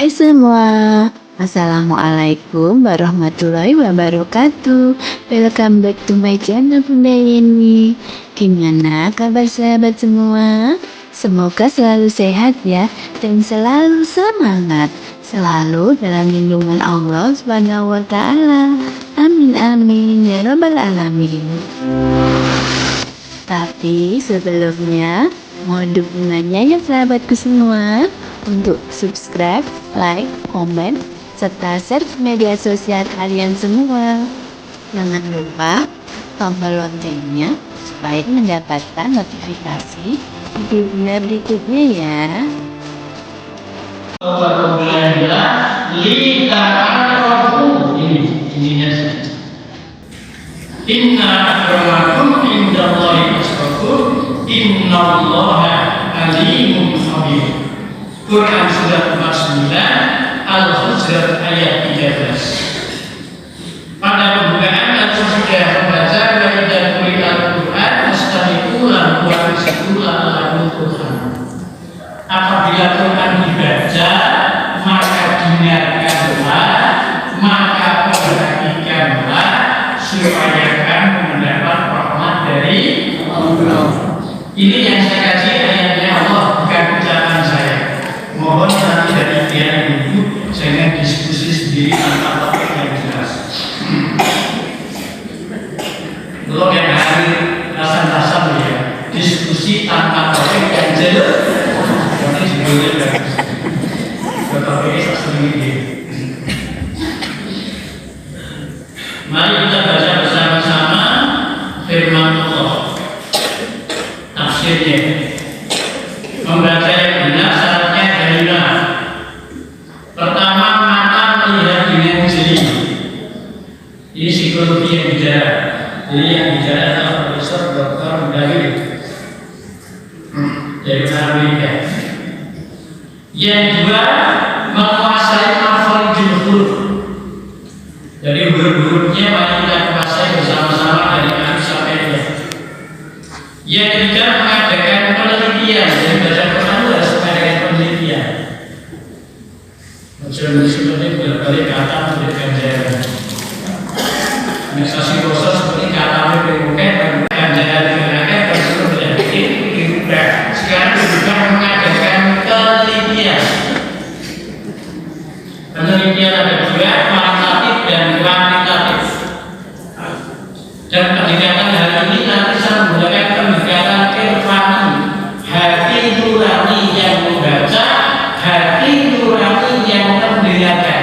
Hai semua, Assalamualaikum warahmatullahi wabarakatuh. Welcome back to my channel Bunda Yeni. Gimana kabar sahabat semua? Semoga selalu sehat ya, dan selalu semangat, selalu dalam lindungan Allah Subhanahu wa Ta'ala. Amin amin ya rabbal alamin. Tapi sebelumnya, mohon dukungannya ya sahabatku semua, untuk subscribe, like, komen, serta share ke media sosial kalian semua. Jangan lupa tombol loncengnya supaya mendapatkan notifikasi video berikutnya ya. Inna akramakum indallahi atqakum innallaha alimun khabir. Quran surat 49 Al-Hujurat ayat 13. Pada pembukaan kita sudah membaca kaidah Al-Quran mustami'u lahu wa rizqu lahu Quran. Apabila Quran dibaca, maka dengarkanlah, maka perhatikanlah supaya kamu mendapat rahmat dari Allah. Ini yang saya kaji ayatnya Allah, bukan ucapan saya. Mohon nanti dari pihak ibu jangan diskusi sendiri tanpa topik yang jelas. Kalau yang hadir rasa-rasa ya, diskusi tanpa topik yang jelas. Ini judulnya bagus. Topiknya seperti ini. Mari kita baca bersama-sama firman Allah. Tafsirnya. Membaca yang benar syaratnya dari mana? Pertama, mata melihat dengan jeli. Ini psikologi yang bicara. Jadi yang bicara adalah Profesor Dr. David dari Amerika. Yang kedua, menguasai mafaridul huruf. Jadi huruf-hurufnya mari kita kuasai bersama-sama dari alif sampai ya. Yang ketiga, mengadakan penelitian. Jadi baca Quran harus mengadakan penelitian. Maksudnya seperti berbagai kata memberikan jalan. Organisasi proses seperti kata memberikan ganjaran digunakan tersebut berarti diubah. Sekarang juga mengadakan penelitian. Penelitian ada dua, kualitatif dan kuantitatif. Dan pendekatan hari ini nanti saya menggunakan pendekatan irfani, hati nurani yang membaca, hati nurani yang mendengarkan.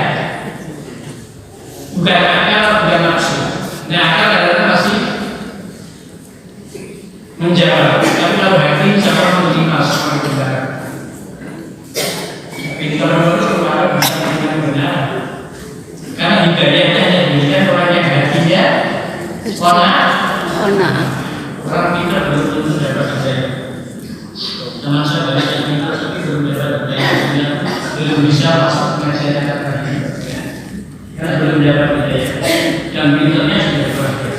Bukan akal, bukan nafsu. Nah, akal adalah masih menjawab. Tapi kalau hati sama menerima sama benar. Tapi kalau kemarin bisa dengan benar. Karena hidayahnya yang diberikan orang yang hatinya orang kita belum tentu dapat hidayah. Teman saya dari kita tapi belum dapat hidayah, belum bisa masuk pengajian tadi. Karena belum dapat hidayah dan pintarnya sudah berhasil.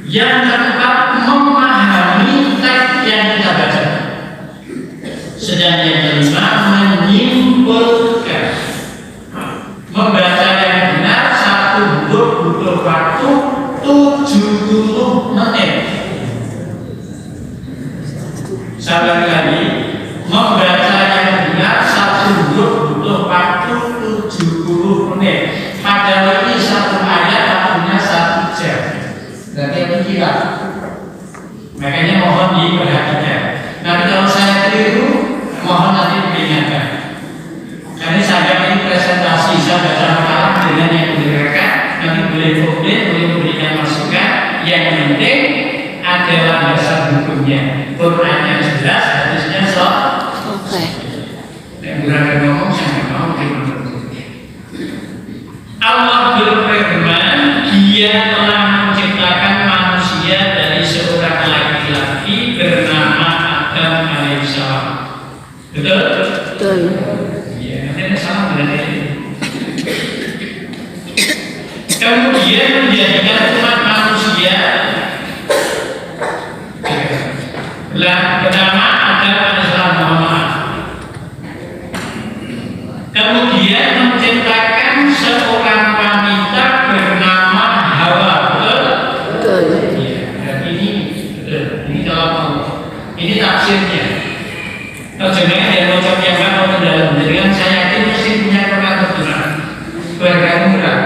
Yang keempat, memahami teks yang kita baca. Sedang yang kelima, menyimpulkan. Membaca yang benar satu huruf butuh waktu 70 menit. Sekali lagi, membaca yang benar satu huruf butuh waktu 70 menit. Padahal ini satu ayat waktunya 1 jam. Berarti itu kira. Makanya mohon diperhatikan. Nanti kalau saya keliru, mohon nanti diperingatkan. Karena saya ini presentasi, saya baca makalah dengan yang mendengarkan, nanti boleh komen, boleh memberikan masukan. Yang penting adalah dasar hukumnya. Qurannya jelas, hadisnya sahih. Oke. Yang berani ngomong, saya nggak mau dimengerti. Allah berfirman, Dia telah menciptakan manusia dari seorang laki-laki bernama Adam alaihissalam. Betul? Betul. Sama dengan ini. Kemudian menjadikan umat manusia bernama Adam alaihissalam, mohon maaf. Kemudian menciptakan seorang wanita bernama Hawa. Betul? Iya. Dan ini betul. Ini kalau mau. Ini tafsirnya. Terjemahnya dari ucap yang mau dalam. Jadi kan saya yakin mesti punya kebetulan. Keluarga murah.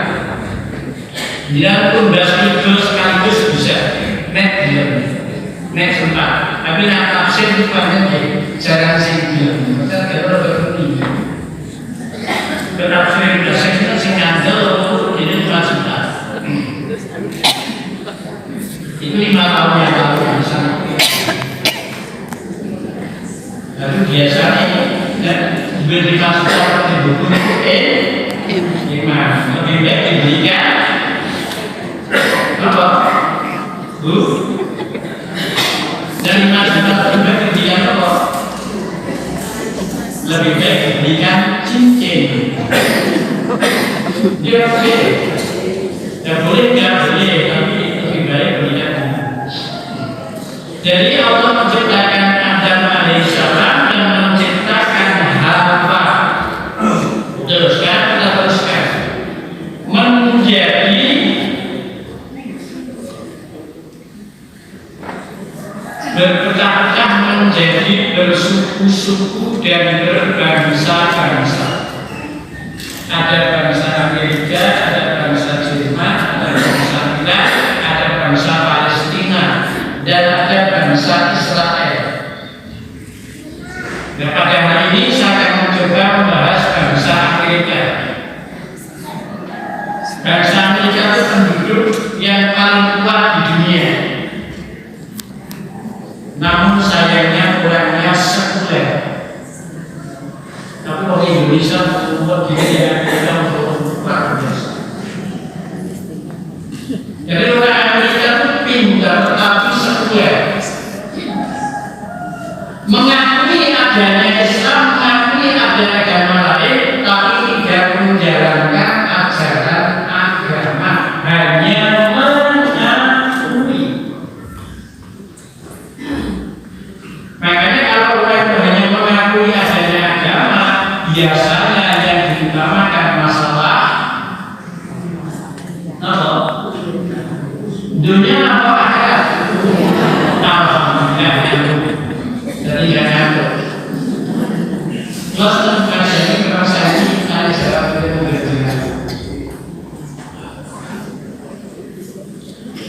Dia pun itu sekaligus bisa. Net dia. Net sempat. Tapi nak tafsir itu banyak ya. Jarang sih dia. Kita kalau berhenti. Tafsir bahasa kita sing ngandel ini cuma sebentar. Itu 5 tahun yang lalu di sana. Lalu biasanya dan dimasukkan di buku iman lebih baik diberikan apa? Bu? Dan dimasukkan lebih baik diberikan apa? Lebih baik diberikan cincin. Dia boleh, ya boleh nggak boleh, tapi lebih baik berikan. Jadi Allah menciptakan Adam alaihissalam dan menciptakan Hawa. Teruskan, kita teruskan. Menjadi berpecah-pecah menjadi bersuku-suku dan berbangsa-bangsa. Ada bangsa Amerika, ada bangsa Jerman, ada bangsa Irak, ada bangsa Palestina, dan ada bangsa Israel. Nah, pada hari ini saya akan mencoba membahas bangsa Amerika. Bangsa Amerika itu penduduk yang paling kuat di dunia. Namun sayangnya orangnya sekuler. Tapi orang Indonesia membuat diri yang kita untuk luar biasa. Jadi orang Amerika itu pintar tapi sekuler. Mengakui adanya Islam, mengakui ada agama lain, tapi tidak menjalankan ajaran agama, hanya mengakui. Makanya kalau orang hanya mengakui adanya agama, biasanya yang diutamakan masalah apa? Dunia apa akhirat? Alhamdulillah. Jadi jangan plus bukan jadi merasa ini ada sebab berbeda.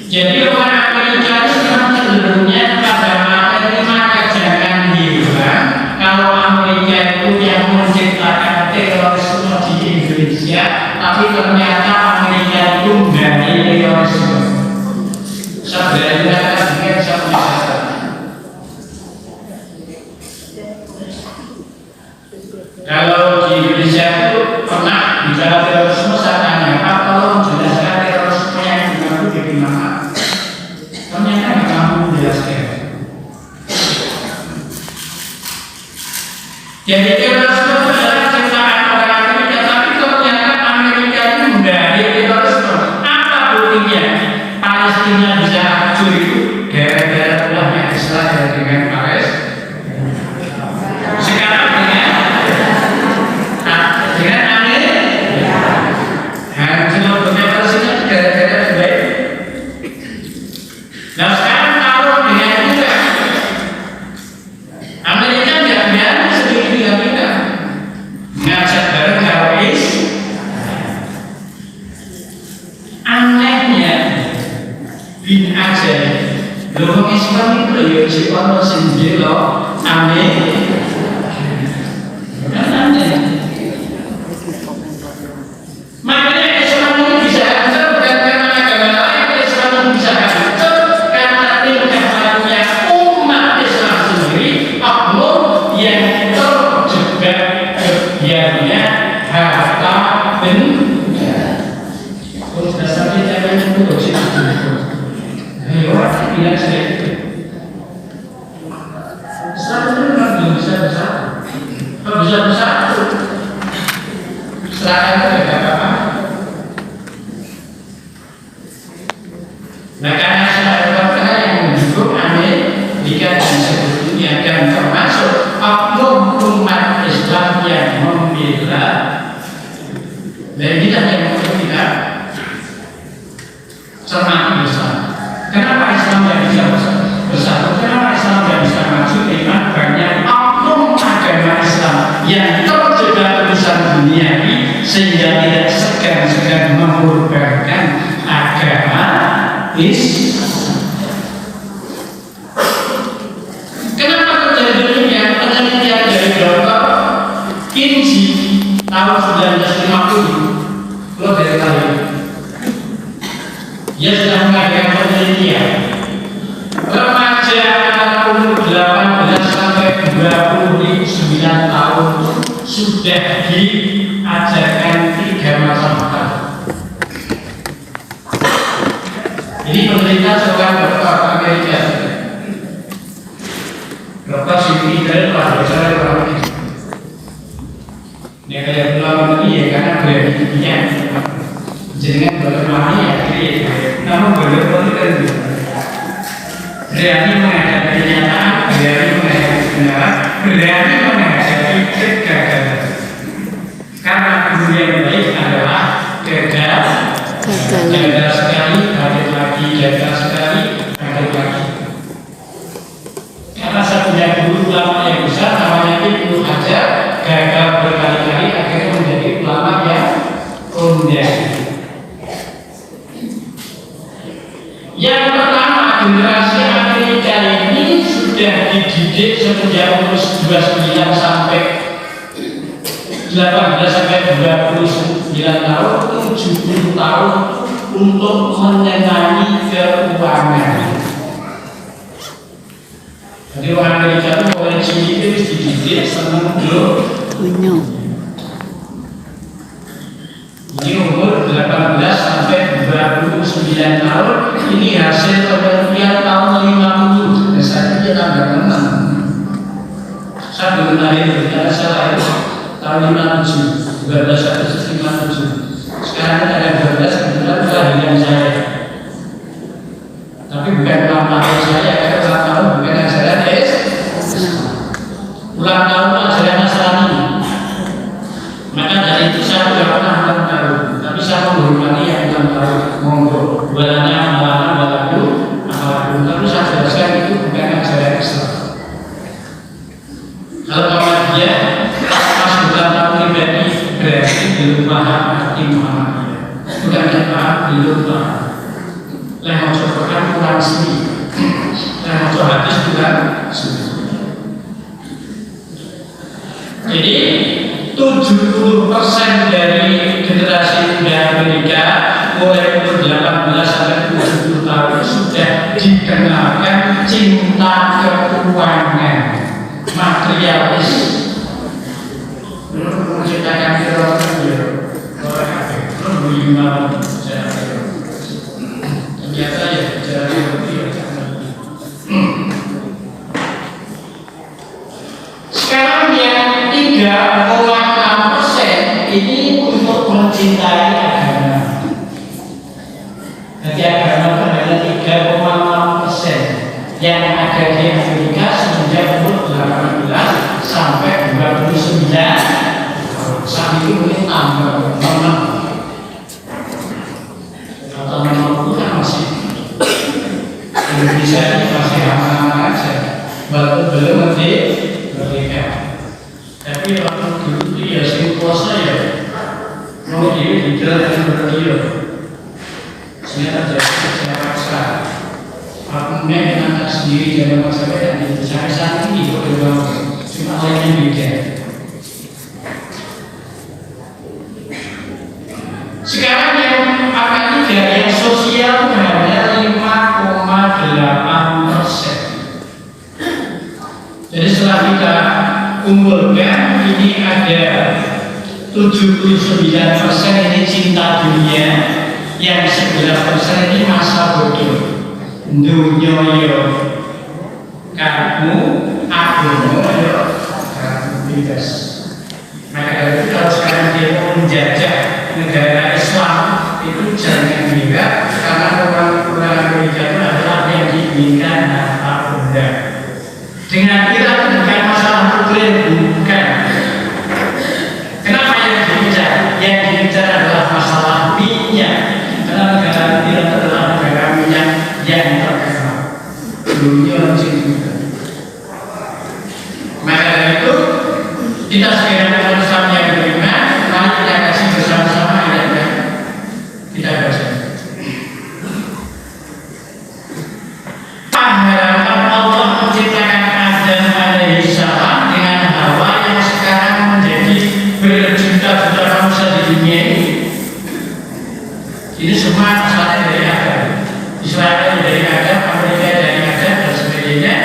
Jadi orang Amerika itu memang cenderungnya pada materi maka jangan hilang. Kalau Amerika itu yang menciptakan terorisme di Indonesia, tapi ternyata Amerika itu dari terorisme. Sebenarnya kan sama. Kalau di Indonesia itu pernah bicara terorisme, saya tanya, Pak, tolong jelaskan terorisme yang dimaksud dari mana? Ternyata nggak mampu menjelaskan. Jadi terorisme itu adalah ciptaan orang Amerika, tapi ternyata Amerika itu dari terorisme. Apa buktinya? Palestina bisa hancur itu gara-gara ulahnya Israel dengan Palestina. Sekarang dengan Amerika hancur dengan Palestina gara-gara baik. Nah sekarang kalau dengan kita Amerika nggak biar sedikit dengan kita ngajak bareng teroris. Anehnya bin aja loh Islam itu ya si ono sendiri loh aneh kan aneh. Makanya Islam ini bisa hancur bukan karena agama lain. Islam ini bisa hancur karena tingkah lakunya umat Islam sendiri, oknum yang terjebak kebiarannya harta benda. Kalau sudah sampai jangan dulu sih. Orang bilang sedikit. Islam itu memang belum bisa bersatu. Kalau bisa bersatu, Israel itu tidak apa-apa. Nah karena Israel yang mendukung Amerika dan Sekutu dunia dan termasuk oknum umat Islam yang membela. Dan kita yang tidak cermati bersama. Kenapa Islam tidak bisa bersatu? Kenapa Islam tidak bisa maju? Karena banyak oknum agama Islam yang terjebak urusan dunia ini sehingga tidak segan-segan mengorbankan agama Islam. Kenapa terjadi demikian? Penelitian dari Dr. Kinsey tahun 1950, lo dari tahun dia sudah mengadakan penelitian remaja antara umur 18 sampai 29 tahun sudah diajarkan 3 macam hal. Ini penelitian seorang dokter Amerika, Dr. Siti dari Pasar Orang ini. Dia kayak pulang ini ya karena beraninya, jangan berlama ya kiri. Namun berlama kan berani menghadapi kenyataan, berani menghadapi kebenaran, berani menghadapi kegagalan. Karena dunia yang baik adalah gagal sekali, balik lagi, gagal sekali, balik lagi. Karena saya punya guru ulama yang besar namanya Ibnu Hajar, gagal berkali-kali akhirnya menjadi ulama yang kondang. Yang pertama, generasi Amerika ini sudah dididik sejak umur 29 sampai 18 sampai 29 tahun, 70 tahun untuk menyenangi keuangan. Jadi orang Amerika itu mulai cilik itu dididik senang dulu. Ini umur 18 sampai 29 tahun. Ini hasil penelitian tahun 50. Dan saat ini tambah 6. Saya belum lahir, karena saya lahir tahun 57, 12 Agustus 57. Sekarang ada 12 kebetulan kelahiran saya. Tapi bukan ulang tahun saya, karena ulang tahun bukan ajaran ulang tahun ajaran Nasrani. Maka dari itu saya tidak pernah ulang tahun, tapi saya menghormati yang ulang tahun. Monggo, walana walaku, tapi saya jelaskan itu bukan ajaran Islam. Kalau Muhammadiyah pas ulang tahun pribadi berarti belum paham arti Muhammadiyah. Bukan paham, belum paham. Lewat Quran kurang sini, lewat hadis kurang sini. Jadi 70% dari generasi muda Amerika mulai umur 18 sampai 20 tahun sudah dikenalkan cinta keuangan materialis. Menciptakan keuangan ya, orang ternyata ya jalan seperti ya. Sekarang yang 3,6% ini untuk mencintai agama. Jadi agama itu adalah 3,6% yang ada di Amerika semenjak umur 18 sampai 29. Saat itu mungkin tambah 6 atau 60 kan masih Indonesia ini masih aman-aman aja, walaupun belum merdeka. Tapi waktu dulu ya sering puasa ya mau diri hijrah dan berdia sehingga terjadi saya paksa aku dengan tak sendiri jalan paksa dan saya saat ini berdua cuma lainnya beda. Sekarang yang akan yang sosial hanya 5,8%. Jadi setelah kita kumpulkan ini ada 79% ini cinta dunia, yang 11% ini masa bodoh. Dunyoyo, kamu, aku, kamu bebas. Maka dari itu kalau sekarang dia mau menjajah negara Islam itu jangan mengira karena orang Amerika itu adalah yang diinginkan harta benda. Dengan kita itu bukan masalah putri, bukan. Kenapa yang dikejar? Yang dikejar adalah masalah minyak. Karena negara kita adalah negara minyak yang terkenal. Dunia harus itu. Maka dari itu kita sekiranya bersama yang beriman, mari kita kasih bersama-sama ayatnya. Kita baca. Harapan Allah menciptakan Adam alaihi salam dengan Hawa yang sekarang menjadi berjuta-juta manusia di dunia ini. Ini semua asalnya dari Adam. Israel dari Adam, Amerika dari Adam dan sebagainya.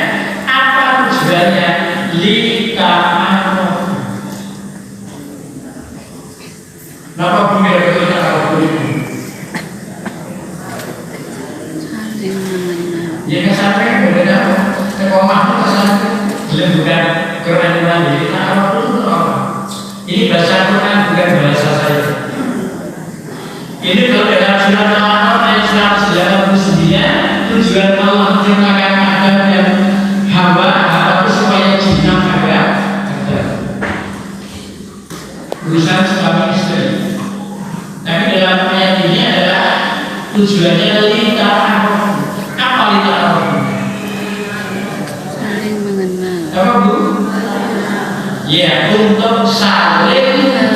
Apa tujuannya? Lita'aruf. Kenapa bumi itu tak tahu itu? Ya kan sampai berbeda. Kekomah itu kesannya bukan Quran lagi. Lita'aruf itu apa? Ini bahasa Quran bukan bahasa saya. Ini kalau dalam surat Al-An'am ayat 189 tujuan Allah menciptakan Adam dan Hawa atau supaya jinak ada urusan suami istri. Tapi dalam ayat ini adalah tujuannya lita'aruf. Apa lita'aruf? Saling mengenal. Apa Bu? Ya, untuk saling mengenal.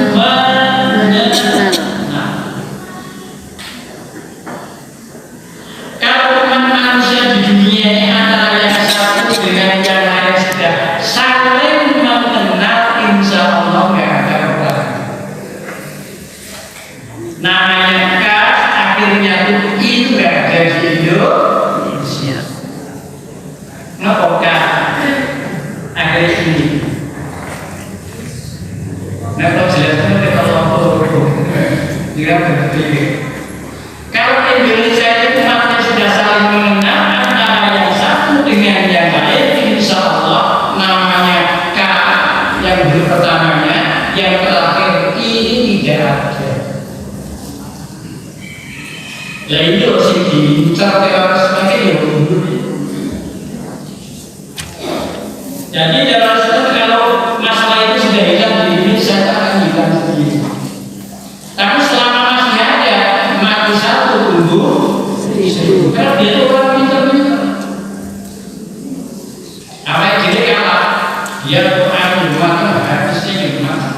Kalau teman manusia di dunia ini antara yang satu dengan yang lain sudah saling mengenal, insya Allah nggak ada perang. Namanya kas, akhirnya itu nggak ada di Indonesia. Ngapa kas? Akhirnya ini. Nah kalau jelaskan kita lompor, dia berpikir. Kalau Indonesia itu maknanya sudah saling mengenal antara yang satu dengan yang lain, insya Allah namanya K yang dulu pertamanya, yang terakhir ini tidak ada. Ya itu sih cara teroris sebagai yang dulu. Jadi dalam kalau masalah itu sudah hilang di Indonesia akan hilang sendiri. Tapi selama masih ada mati satu tumbuh seribu. Karena dia itu orang pintar-pintar. Apa yang jadi kalah? Dia Quran dimakan, hadisnya dimakan.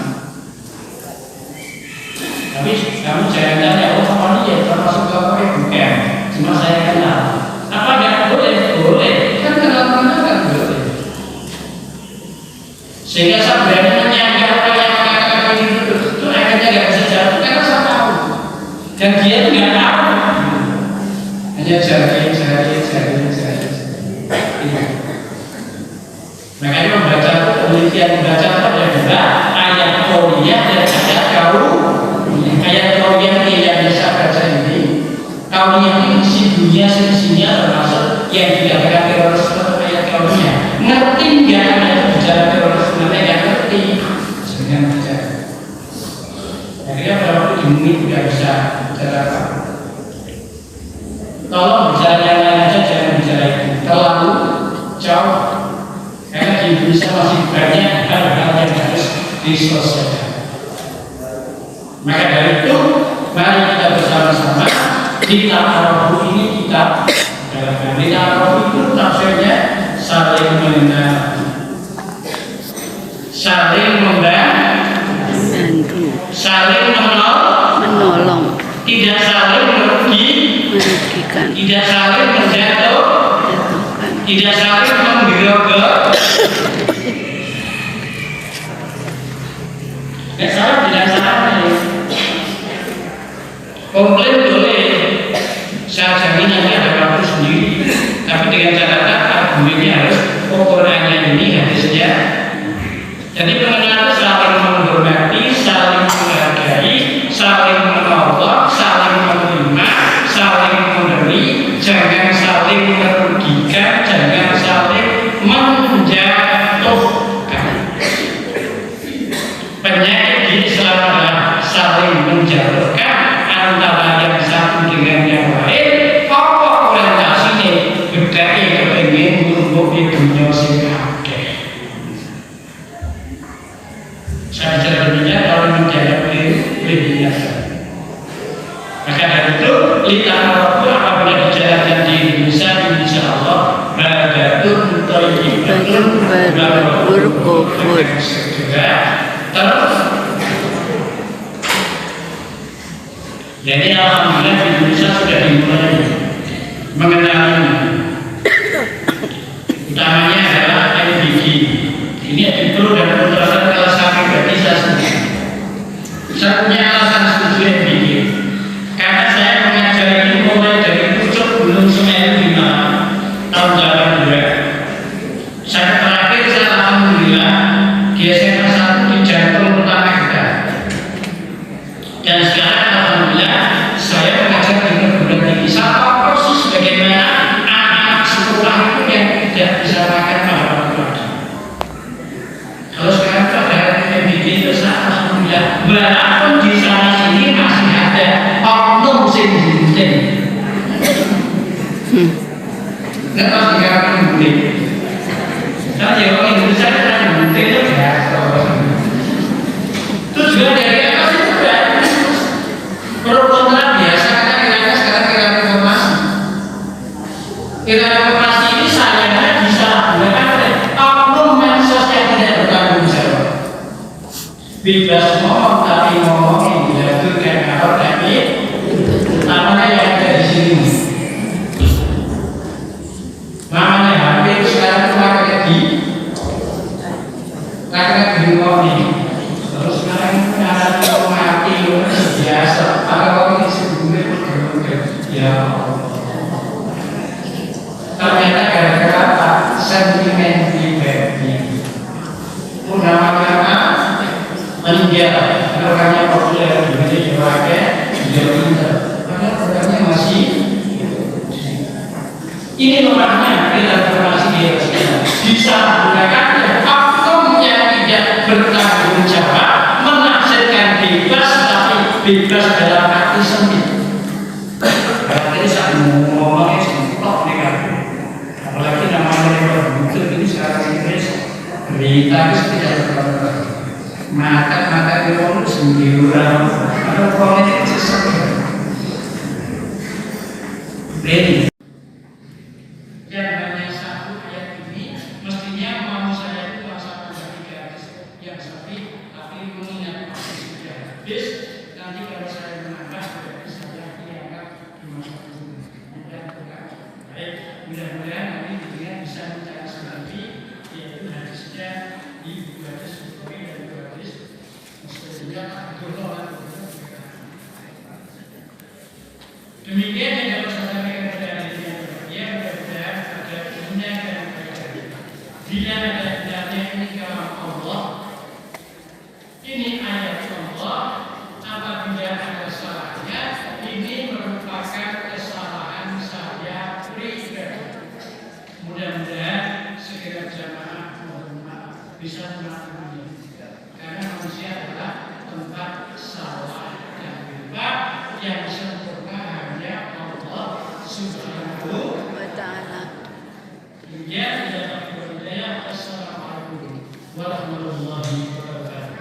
Tapi kamu jangan tanya, oh kamu ini ya termasuk apa ya? Bukan. Cuma saya kenal. Apa nggak boleh? Boleh. Kan kenal-kenal kan boleh. Sehingga saya berani menyanggah apa yang kakak-kakak itu akhirnya nggak bisa jatuh karena saya tahu. Dan dia itu nggak tahu. Hanya jari. Makanya membaca itu penelitian membaca itu ada dua ayat kauliyah dan ayat kauliyah. Ayat kauliyah ini yang bisa baca ini. Kauliyah ini isi dunia sisinya termasuk yang dikatakan teroris atau ayat kauliyah. Ngerti nggak ada bicara teroris? Nanti nggak ngerti. Jangan bicara. Akhirnya kalau ini tidak bisa bicara apa. Tolong bicara yang lain aja, jangan bicara itu. Terlalu jauh. Karena di Indonesia masih banyak hal-hal yang harus diselesaikan. Maka dari itu, mari kita bersama-sama kita taruh ini kita dalam kita taruh itu tafsirnya saling mengenal, saling membantu, saling menolong, tidak saling merugikan, tidak saling menjatuhkan, tidak saling menggerogok. Salah tidak salah nih. Komplain boleh. Saya jamin nanti ada waktu sendiri. Tapi dengan catatan argumennya harus ukurannya ini hadisnya. Jadi pengenal itu saling menghormati, saling menghargai, saling menolong, saling menerima, saling memberi, jangan saling merugikan, jangan saling menjatuhkan. Penyakit di Islam adalah saling menjatuhkan antara yang satu dengan yang lain. Apa orientasinya? Bedanya kepengen untuk di dunia sing akeh. litarabu apabila dijalankan di Indonesia, insya Allah badatun Baru berkufur. Terus jadi alhamdulillah di Indonesia sudah dimulai mengenali, utamanya adalah MBG. Ini itu dan keputusan kalau sampai berpisah sendiri. Saya punya alasan setuju MBG karena saya mengajar ini mulai dari pucuk Gunung Semeru 5 tahun 82. Saya terakhir saya alhamdulillah di SMA 1 di Jantung Utama kita. Dan sekarang alhamdulillah saya mengajar di perguruan tinggi. Saya tahu persis bagaimana anak sekolah itu yang tidak bisa makan pada waktu. Kalau sekarang pada MBG itu saya alhamdulillah, walaupun di sana sini masih ada oknum sing-sing. Nggak tahu sekarang boleh. Tapi orang Indonesia kan mungkin itu biasa. Tujuan dari atas itu kan pro kontra biasa karena kiranya sekarang kira reformasi. Kira reformasi ini sayangnya disalahgunakan oleh oknum medsos yang tidak bertanggung jawab. Bebas ngomong tapi ngomongnya dilakukan kalau tapi namanya yang ada di sini. Namanya HP itu sekarang itu pakai di rumah ini. Terus sekarang itu ada mati biasa. Ada orang yang sebelumnya bergerak. Ya Allah. Ternyata gara-gara apa? Sentimen pribadi. Nama-nama meninggal. Orangnya populer di Jawa dia pintar. Karena orangnya masih. Ini nomornya kita informasi di bisa menggunakan oknum yang tidak bertanggung jawab menafsirkan bebas tapi bebas dalam arti sempit. Berarti saya ngomongnya semplok negatif. Apalagi namanya buku ini secara Inggris berita itu tidak berkata mata itu sendiri orang atau politik sesuatu. Ini mudah-mudahan nanti dengan bisa mencari sendiri yaitu hadisnya di hadis Bukhari dan hadis Muslimnya Abdullah. Demikian yang dapat saya sampaikan pada hari ini. Ya, mudah-mudahan ada ilmunya dan faedahnya. Bila ada ilmunya ini kalam Allah, ini ayat Allah. Apabila ada salahnya, ini merupakan kesalahan saya pribadi. Mudah-mudahan segera jamaah mohon maaf bisa memaklumi karena manusia adalah tempat salah dan lupa yang sempurna hanya Allah Subhanahu wa Ta'ala. Ya, tidak berhidayah. Assalamualaikum warahmatullahi wabarakatuh.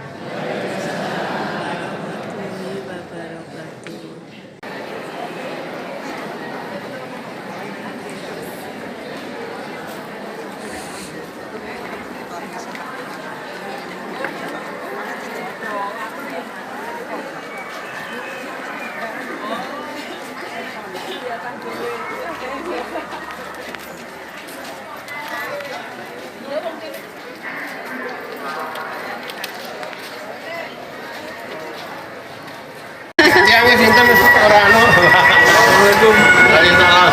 Yang sinten ora anu. Assalamualaikum. Waalaikumsalam.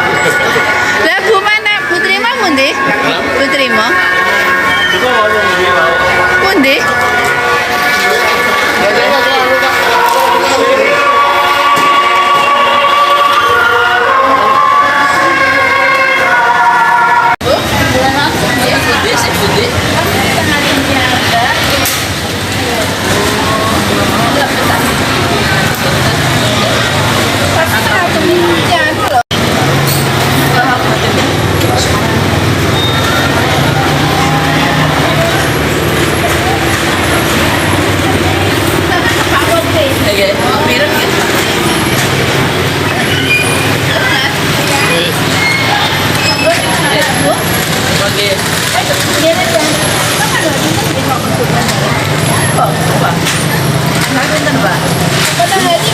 Lah Bu mana Putri mau pundi? Putri mau. Itu ngomong iki wae. Pundi?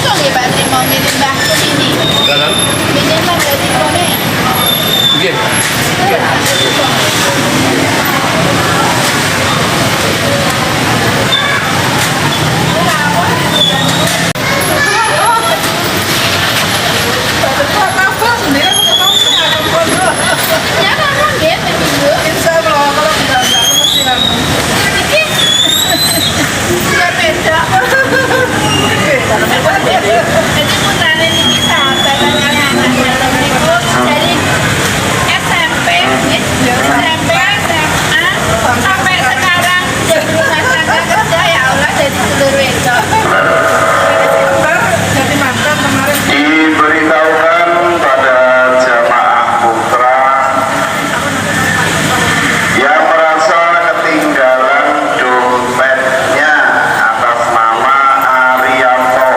kok nggih Pak Trimo ngirim mbahku ini. Dalam. Minimal dari kone. Oke. Ya kan nggih minggu. Jadi putrane niki sahabat anak-anak niku dari SMP, SMP, SMA sampai sekarang jadi rumah tangga kerja ya Allah jadi sedulur wedok. Jadi mantan kemarin. Diberitahukan pada jamaah putra yang merasa ketinggalan dompetnya atas nama Arianto,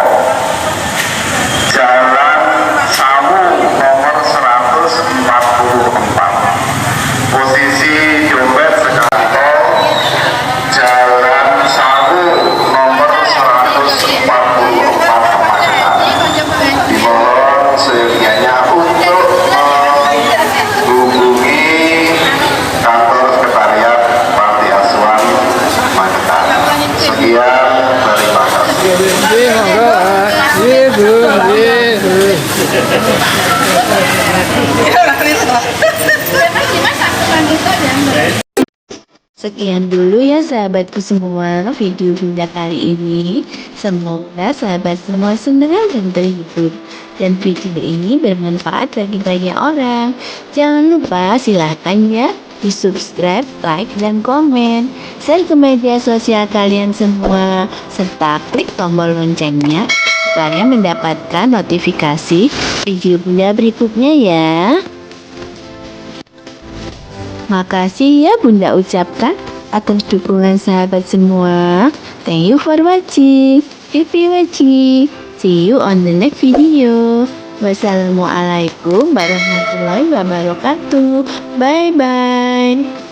Jalan Sawu nomor 144. Posisi dompet sekantong Jalan Sawu nomor 144 dimohon seyogyanya untuk menghubungi kantor sekretariat Panti Asuhan Magetan. Sekian, terima kasih. Sekian dulu ya sahabatku semua video Bunda kali ini. Semoga sahabat semua senang dan terhibur. Dan video ini bermanfaat bagi banyak orang. Jangan lupa silahkan ya di subscribe, like, dan komen. Share ke media sosial kalian semua. Serta klik tombol loncengnya supaya mendapatkan notifikasi video Bunda berikutnya ya. Makasih ya Bunda ucapkan atas dukungan sahabat semua. Thank you for watching. Happy watching. See you on the next video. Wassalamualaikum warahmatullahi wabarakatuh. Bye bye.